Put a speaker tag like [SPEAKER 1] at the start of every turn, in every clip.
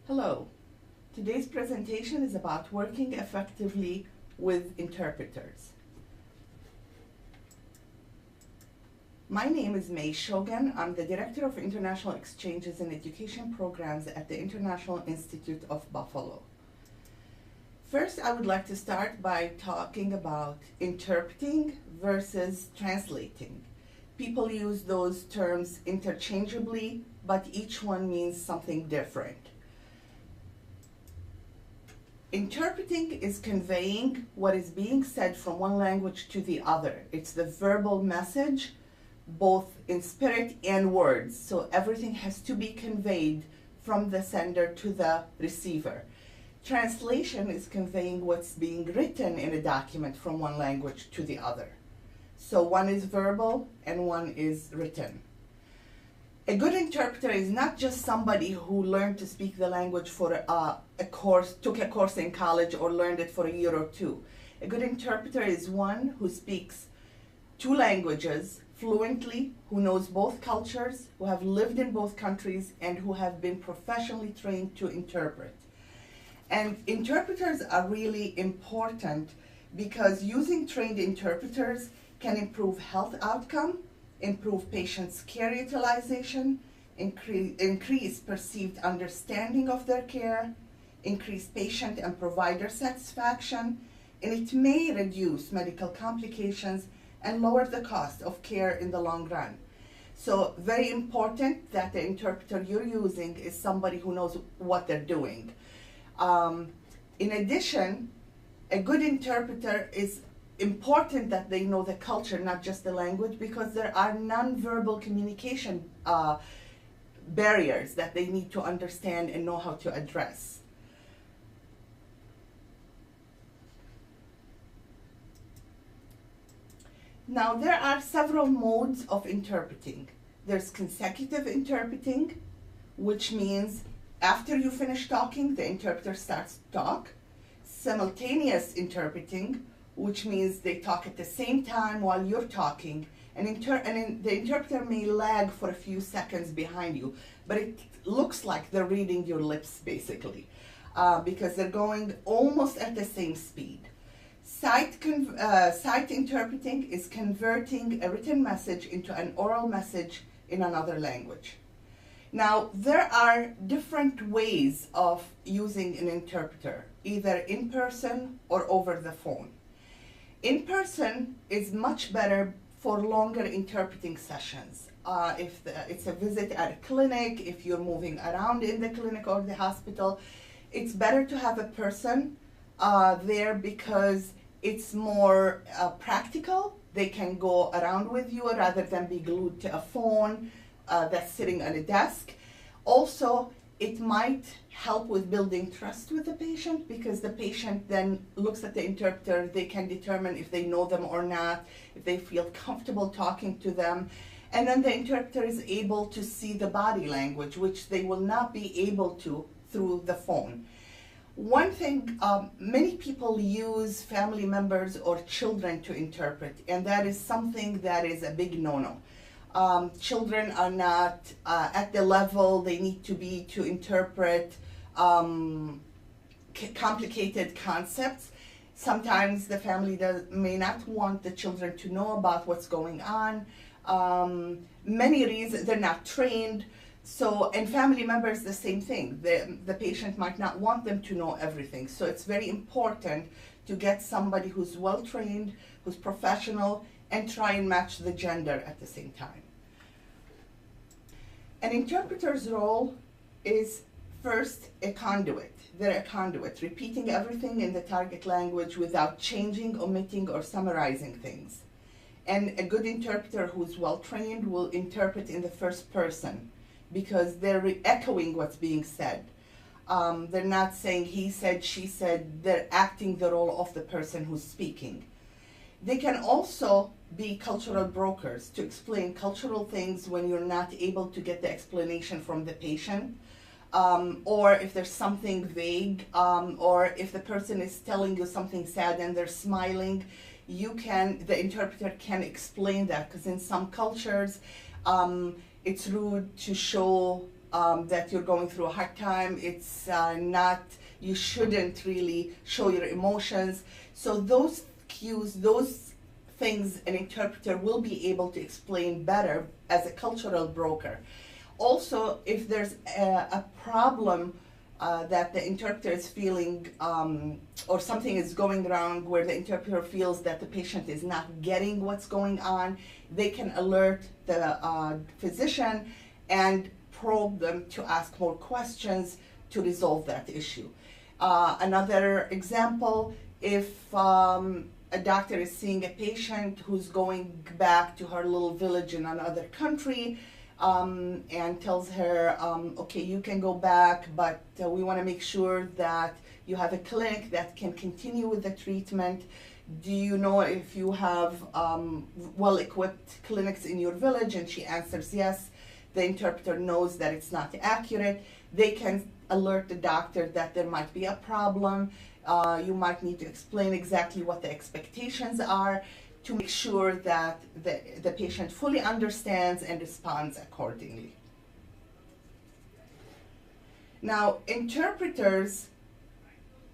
[SPEAKER 1] Hello. Today's presentation is about working effectively with interpreters. My name is May Shogun. I'm the Director of International Exchanges and Education Programs at the International Institute of Buffalo. First, I would like to start by talking about interpreting versus translating. People use those terms interchangeably, but each one means something different. Interpreting is conveying what is being said from one language to the other. It's the verbal message, both in spirit and words. So everything has to be conveyed from the sender to the receiver. Translation is conveying what's being written in a document from one language to the other. So one is verbal and one is written. A good interpreter is not just somebody who learned to speak the language for a course, took a course in college or learned it for a year or two. A good interpreter is one who speaks two languages fluently, who knows both cultures, who have lived in both countries, and who have been professionally trained to interpret. And interpreters are really important because using trained interpreters can improve health outcome, improve patients' care utilization, increase perceived understanding of their care, increase patient and provider satisfaction, and it may reduce medical complications and lower the cost of care in the long run. So very important that the interpreter you're using is somebody who knows what they're doing. In addition, a good interpreter is important that they know the culture, not just the language, because there are nonverbal communication barriers that they need to understand and know how to address. Now, there are several modes of interpreting. There's consecutive interpreting, which means after you finish talking, the interpreter starts to talk. Simultaneous interpreting, which means they talk at the same time while you're talking, and the interpreter may lag for a few seconds behind you, but it looks like they're reading your lips basically, because they're going almost at the same speed. Sight interpreting is converting a written message into an oral message in another language. Now, there are different ways of using an interpreter, either in person or over the phone. In person is much better for longer interpreting sessions. If it's a visit at a clinic, if you're moving around in the clinic or the hospital, it's better to have a person there because it's more practical. They can go around with you rather than be glued to a phone that's sitting on a desk. Also, it might help with building trust with the patient because the patient then looks at the interpreter. They can determine if they know them or not, if they feel comfortable talking to them. And then the interpreter is able to see the body language, which they will not be able to through the phone. One thing, many people use family members or children to interpret, and that is something that is a big no-no. Children are not at the level they need to be to interpret complicated concepts. Sometimes the family may not want the children to know about what's going on. Many reasons, they're not trained. So, and family members, the same thing. The patient might not want them to know everything. So it's very important to get somebody who's well-trained, who's professional, and try and match the gender at the same time. An interpreter's role is first a conduit. They're a conduit, repeating everything in the target language without changing, omitting, or summarizing things. And a good interpreter who's well-trained will interpret in the first person because they're echoing what's being said. They're not saying he said, she said. They're acting the role of the person who's speaking. They can also be cultural brokers to explain cultural things when you're not able to get the explanation from the patient, or if there's something vague, or if the person is telling you something sad and they're smiling, the interpreter can explain that, because in some cultures, it's rude to show that you're going through a hard time. It's not, you shouldn't really show your emotions. So those cues, those things an interpreter will be able to explain better as a cultural broker. Also, if there's a problem that the interpreter is feeling, or something is going wrong where the interpreter feels that the patient is not getting what's going on, they can alert the physician and probe them to ask more questions to resolve that issue. Another example, if a doctor is seeing a patient who's going back to her little village in another country, and tells her, okay, you can go back, but we want to make sure that you have a clinic that can continue with the treatment. Do you know if you have well-equipped clinics in your village? And she answers yes. The interpreter knows that it's not accurate. They can alert the doctor that there might be a problem. You might need to explain exactly what the expectations are to make sure that the patient fully understands and responds accordingly. Now, interpreters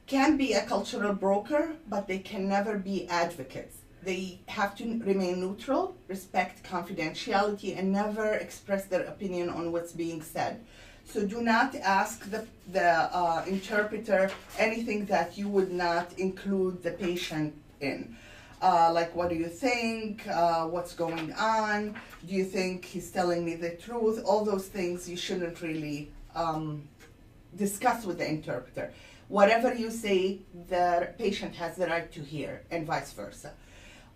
[SPEAKER 1] can be a cultural broker, but they can never be advocates. They have to remain neutral, respect confidentiality, and never express their opinion on what's being said. So do not ask the interpreter anything that you would not include the patient in. Like, what do you think? What's going on? Do you think he's telling me the truth? All those things you shouldn't really discuss with the interpreter. Whatever you say, the patient has the right to hear, and vice versa.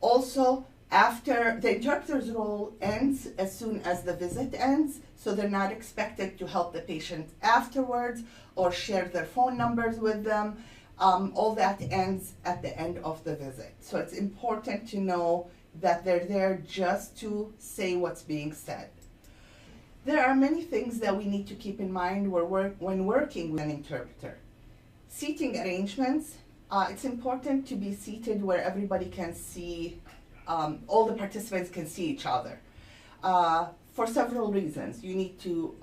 [SPEAKER 1] Also, after the interpreter's role ends as soon as the visit ends, so they're not expected to help the patient afterwards or share their phone numbers with them. All that ends at the end of the visit. So it's important to know that they're there just to say what's being said. There are many things that we need to keep in mind when working with an interpreter. Seating arrangements, it's important to be seated where everybody can see, all the participants can see each other. For several reasons. You need to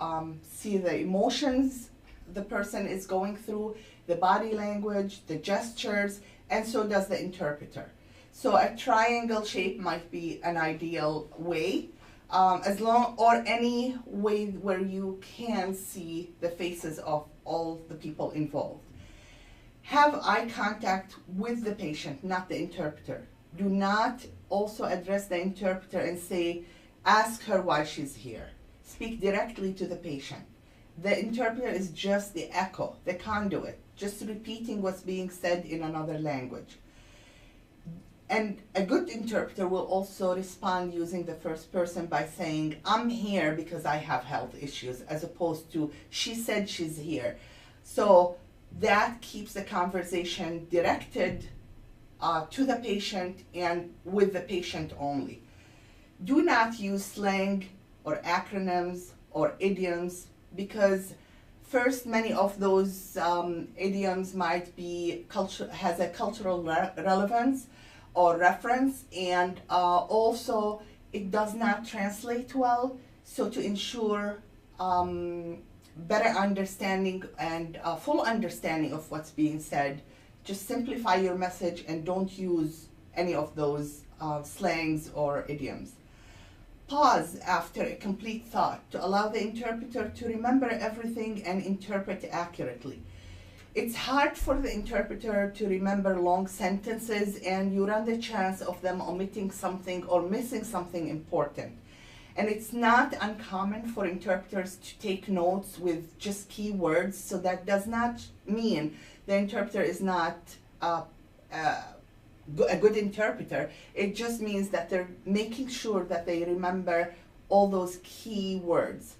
[SPEAKER 1] see the emotions the person is going through, the body language, the gestures, and so does the interpreter. So a triangle shape might be an ideal way, or any way where you can see the faces of all the people involved. Have eye contact with the patient, not the interpreter. Do not also address the interpreter and say, ask her why she's here. Speak directly to the patient. The interpreter is just the echo, the conduit, just repeating what's being said in another language. And a good interpreter will also respond using the first person by saying, I'm here because I have health issues, as opposed to, she said she's here. So that keeps the conversation directed to the patient and with the patient only. Do not use slang or acronyms or idioms, because first, many of those idioms might be has a cultural relevance or reference, and also it does not translate well. So to ensure better understanding and full understanding of what's being said, just simplify your message and don't use any of those slangs or idioms. Pause after a complete thought to allow the interpreter to remember everything and interpret accurately. It's hard for the interpreter to remember long sentences, and you run the chance of them omitting something or missing something important. And it's not uncommon for interpreters to take notes with just keywords, so that does not mean the interpreter is not a good interpreter. It just means that they're making sure that they remember all those key words.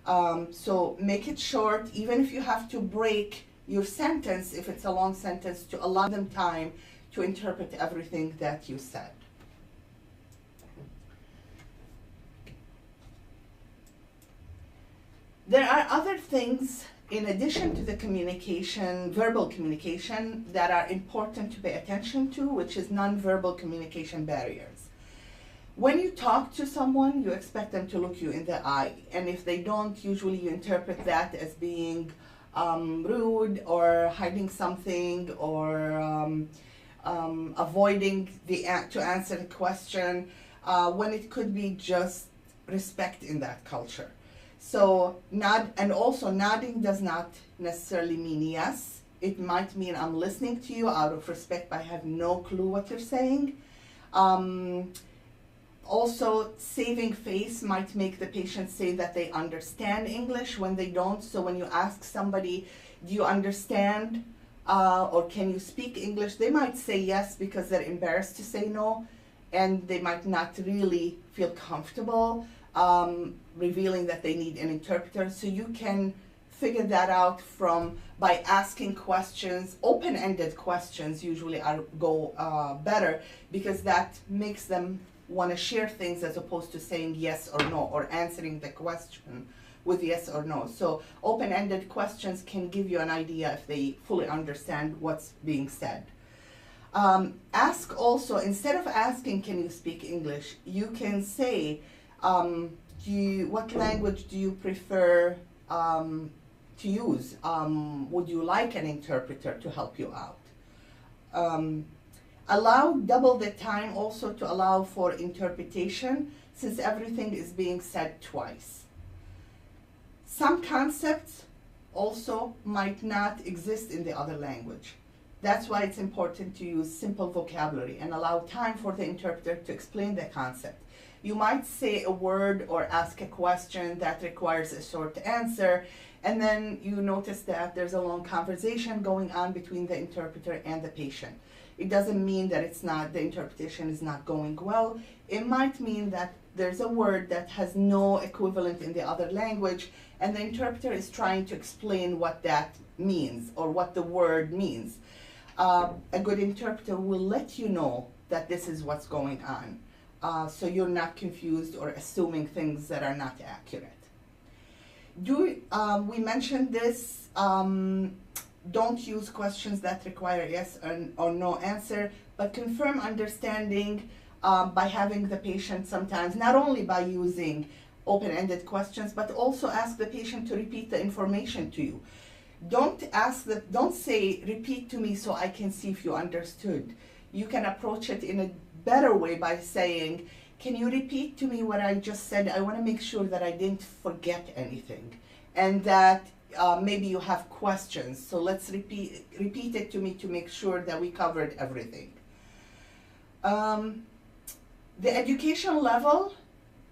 [SPEAKER 1] So make it short, even if you have to break your sentence, if it's a long sentence, to allow them time to interpret everything that you said. There are other things in addition to the communication, verbal communication, that are important to pay attention to, which is nonverbal communication barriers. When you talk to someone, you expect them to look you in the eye. And if they don't, usually you interpret that as being rude or hiding something or avoiding to answer the question, when it could be just respect in that culture. So nodding does not necessarily mean yes. It might mean I'm listening to you out of respect, but I have no clue what you're saying. Also, saving face might make the patient say that they understand English when they don't. So when you ask somebody, do you understand or can you speak English? They might say yes because they're embarrassed to say no, and they might not really feel comfortable revealing that they need an interpreter. So you can figure that out by asking questions. Open-ended questions usually go better because that makes them want to share things as opposed to saying yes or no or answering the question with yes or no. So open-ended questions can give you an idea if they fully understand what's being said. Ask also, instead of asking, can you speak English, you can say, what language do you prefer to use? Would you like an interpreter to help you out? Allow double the time also to allow for interpretation, since everything is being said twice. Some concepts also might not exist in the other language. That's why it's important to use simple vocabulary and allow time for the interpreter to explain the concept. You might say a word or ask a question that requires a short answer, and then you notice that there's a long conversation going on between the interpreter and the patient. It doesn't mean that the interpretation is not going well. It might mean that there's a word that has no equivalent in the other language, and the interpreter is trying to explain what that means or what the word means. A good interpreter will let you know that this is what's going on, so you're not confused or assuming things that are not accurate. We mentioned this. Don't use questions that require yes or no answer, but confirm understanding by having the patient sometimes, not only by using open-ended questions, but also ask the patient to repeat the information to you. Don't say, repeat to me so I can see if you understood. You can approach it in a better way by saying, can you repeat to me what I just said? I want to make sure that I didn't forget anything, and that maybe you have questions, so let's repeat it to me to make sure that we covered everything. The education level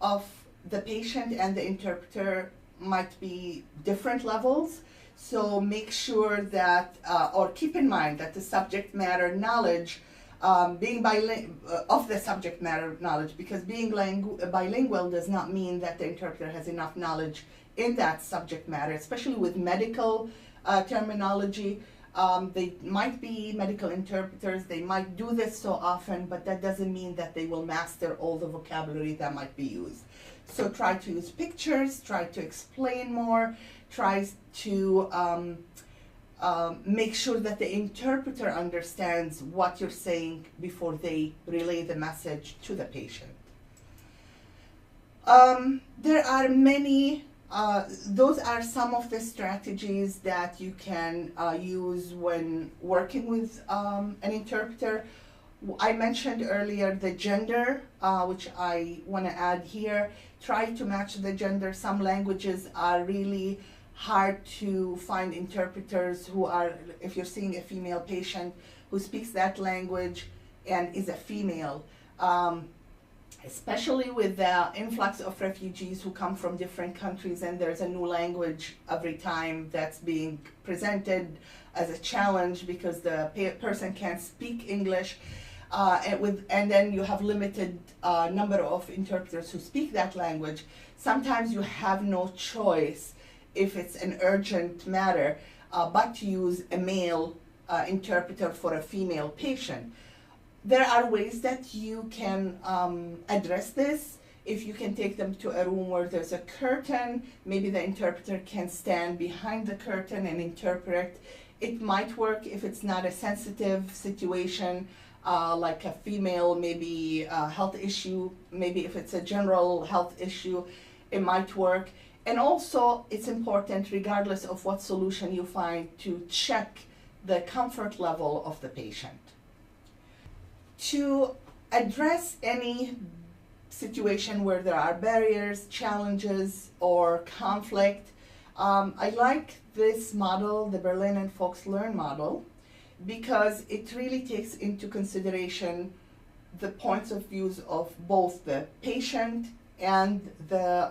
[SPEAKER 1] of the patient and the interpreter might be different levels, so make sure that, or keep in mind that the subject matter knowledge, of the subject matter knowledge, because being bilingual does not mean that the interpreter has enough knowledge in that subject matter, especially with medical terminology. They might be medical interpreters, they might do this so often, but that doesn't mean that they will master all the vocabulary that might be used. So try to use pictures, try to explain more, try to make sure that the interpreter understands what you're saying before they relay the message to the patient. There are many, those are some of the strategies that you can use when working with an interpreter. I mentioned earlier the gender, which I want to add here. Try to match the gender. Some languages are really hard to find interpreters who are, if you're seeing a female patient who speaks that language and is a female, especially with the influx of refugees who come from different countries, and there's a new language every time that's being presented as a challenge because the person can't speak English, and then you have limited number of interpreters who speak that language. Sometimes you have no choice, if it's an urgent matter, but to use a male interpreter for a female patient. There are ways that you can address this. If you can take them to a room where there's a curtain, maybe the interpreter can stand behind the curtain and interpret. It might work if it's not a sensitive situation. like a female, maybe a health issue, maybe if it's a general health issue, it might work. And also, it's important, regardless of what solution you find, to check the comfort level of the patient. To address any situation where there are barriers, challenges, or conflict, I like this model, the Berlin and Fox Learn model, because it really takes into consideration the points of views of both the patient and the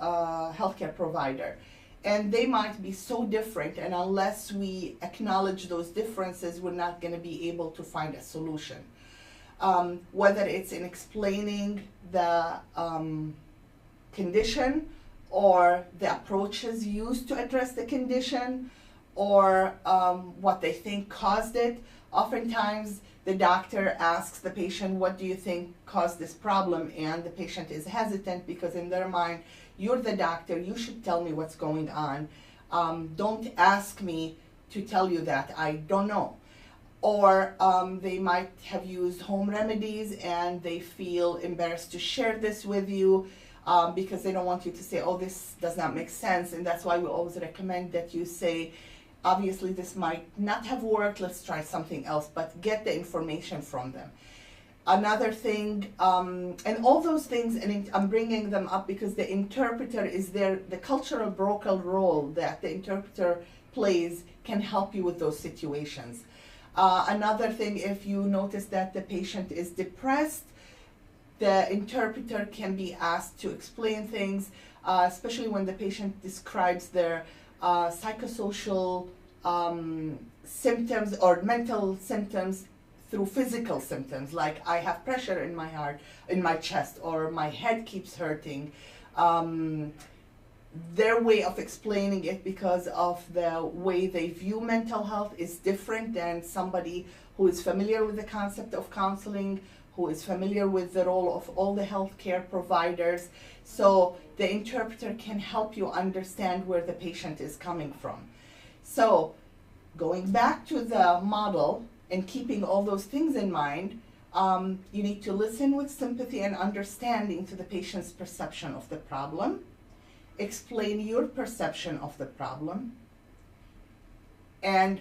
[SPEAKER 1] healthcare provider. And they might be so different, and unless we acknowledge those differences, we're not going to be able to find a solution. Whether it's in explaining the condition, or the approaches used to address the condition, or what they think caused it. Oftentimes, the doctor asks the patient, what do you think caused this problem? And the patient is hesitant because in their mind, you're the doctor, you should tell me what's going on. Don't ask me to tell you that, I don't know. Or they might have used home remedies and they feel embarrassed to share this with you because they don't want you to say, oh, this does not make sense. And that's why we always recommend that you say, obviously this might not have worked, let's try something else, but get the information from them. Another thing, and all those things, and I'm bringing them up because the interpreter is there, the cultural broker role that the interpreter plays can help you with those situations. Another thing, if you notice that the patient is depressed, the interpreter can be asked to explain things, especially when the patient describes their psychosocial symptoms or mental symptoms through physical symptoms, like I have pressure in my heart, in my chest, or my head keeps hurting. Their way of explaining it, because of the way they view mental health, is different than somebody who is familiar with the concept of counseling, who is familiar with the role of all the healthcare providers. So the interpreter can help you understand where the patient is coming from. So going back to the model and keeping all those things in mind, you need to listen with sympathy and understanding to the patient's perception of the problem. Explain your perception of the problem, and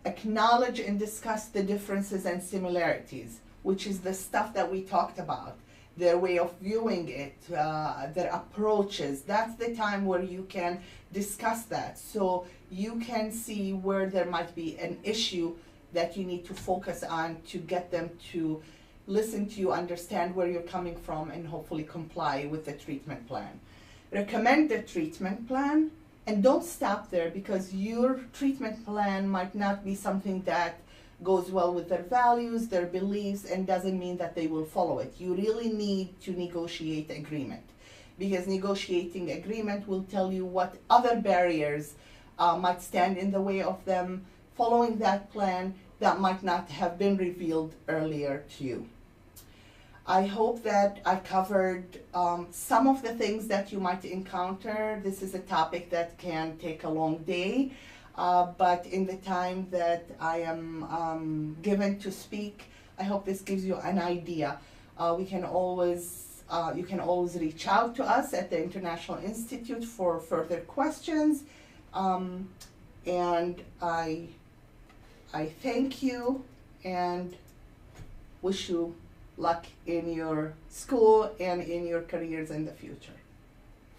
[SPEAKER 1] acknowledge and discuss the differences and similarities, which is the stuff that we talked about, their way of viewing it, their approaches. That's the time where you can discuss that, so you can see where there might be an issue that you need to focus on to get them to listen to you, understand where you're coming from, and hopefully comply with the treatment plan. Recommend the treatment plan, and don't stop there, because your treatment plan might not be something that goes well with their values, their beliefs, and doesn't mean that they will follow it. You really need to negotiate agreement, because negotiating agreement will tell you what other barriers might stand in the way of them following that plan that might not have been revealed earlier to you. I hope that I covered some of the things that you might encounter. This is a topic that can take a long day, but in the time that I am given to speak, I hope this gives you an idea. You can always reach out to us at the International Institute for further questions, and I thank you and wish you luck in your school and in your careers in the future.